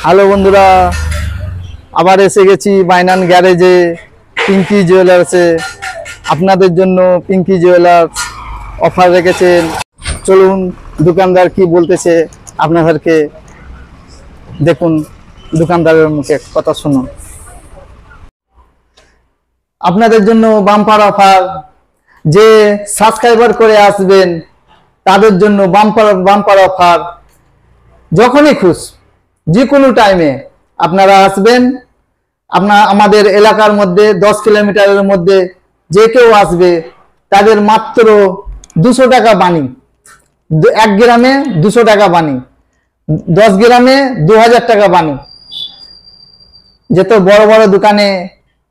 Hello বন্ধুরা, আবার এসে গেছি বাইনান গ্যারেজে পিঙ্কি জুয়েলার্সে। আপনাদের জন্য পিঙ্কি জুয়েলার্স অফার রেখেছেন। চলুন দোকানদার কি বলতেছে আপনাদেরকে দেখুন, দোকানদারের মুখে কথা শুনুন। আপনাদের জন্য বাম্পার অফার, যে সাবস্ক্রাইবার করে আসবেন তাদের জন্য বাম্পার অফার। যখনই খুশি যে কোনো টাইমে আপনারা আসবেন, আমাদের এলাকার মধ্যে 10 কিলোমিটারের মধ্যে যে কেউ আসবে তাদের মাত্র 200 টাকা বানি। 1 গ্রামে 200 টাকা বানি, 10 গ্রামে 2000 টাকা বানি। যেহেতু বড় বড় দোকানে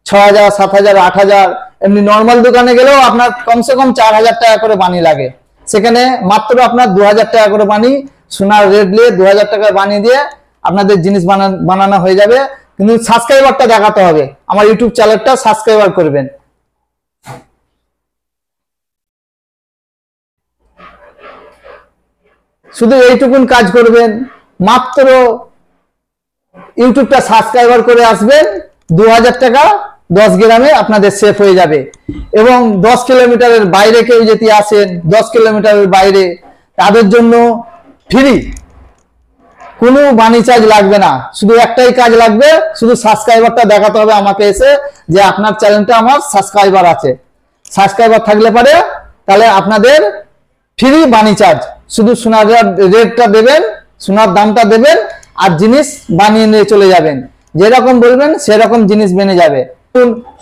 6000, 7000, 8000, এমনি নর্মাল দোকানে গেলেও আপনার কমসে কম 4000 টাকা করে বানি লাগে। সেখানে মাত্র আপনার 2000 টাকা করে বানি, সোনার রেট নিয়ে 2000 টাকা বানি দিয়ে আপনাদের জিনিস বানানো হয়ে যাবে। কিন্তু সাবস্ক্রাইবারটা দেখাতে হবে, আমার ইউটিউব চ্যানেলটা সাবস্ক্রাইবার করবেন। শুধু এইটুকুন কাজ করবেন, মাত্র ইউটিউবটা সাবস্ক্রাইবার করে আসবেন, 2000 টাকা 10 গ্রামে আপনাদের সেফ হয়ে যাবে। এবং 10 কিলোমিটারের বাইরে কেউ যদি আসেন, 10 কিলোমিটারের বাইরে, তাদের জন্য ফ্রি, কোনো বানি চার্জ লাগবে না। শুধু একটাই কাজ লাগবে, শুধু সাবস্ক্রাইবারটা দেখাতে হবে আমাকে এসে যে আপনার চ্যানেলটা আমার সাবস্ক্রাইবার আছে। সাবস্ক্রাইবার থাকলে পারে তাহলে আপনাদের ফ্রি বানি চার্জ। শুধু সোনার রেটটা দেবেন, সোনার দামটা দেবেন, আর জিনিস বানিয়ে নিয়ে চলে যাবেন। যেরকম বলবেন সেরকম জিনিস বেনে যাবে।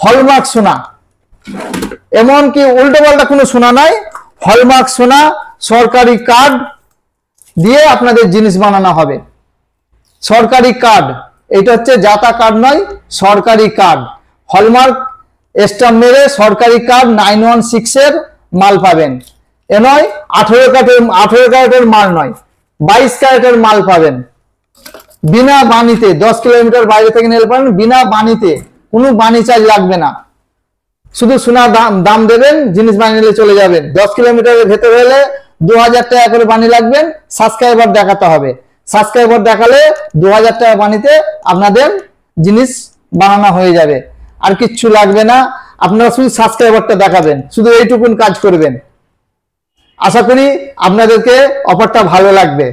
হলমার্ক সোনা, এমনকি উল্টো পাল্টা কোনো সোনা নাই, হলমার্ক সোনা, সরকারি কার্ড দিয়ে আপনাদের জিনিস বানানো হবে। সরকারি কার্ড, এটা হচ্ছে জাতা কার্ড নয়, সরকারি কার্ড। হলমার্ক স্টাম্প মেরে সরকারি কার্ড 916 এর মাল পাবেন। এ নয় 18 ক্যারেটের মাল নয়, 22 ক্যারেটের মাল পাবেন বিনা বানিতে। 10 কিলোমিটার বাইরে থেকে নিতে পারেন বিনা বানিতে, কোনো বানি চার্জ লাগবে না। শুধু সোনার দাম দেবেন, জিনিস বানিয়ে নিলে চলে যাবেন। 10 কিলোমিটারের ভেতরে হলে 2000 টাকা করে বানি লাগবেন। সাবস্ক্রাইবার দেখাতে হবে, সাবস্ক্রাইবার দেখালে 2000 টাকা বানিতে আপনাদের জিনিস বানানো হয়ে যাবে। আর কিচ্ছু লাগবে না, আপনারা শুধু সাবস্ক্রাইবারটা দেখাবেন, শুধু এইটুকুন কাজ করবেন। আশা করি আপনাদেরকে অফারটা ভালো লাগবে।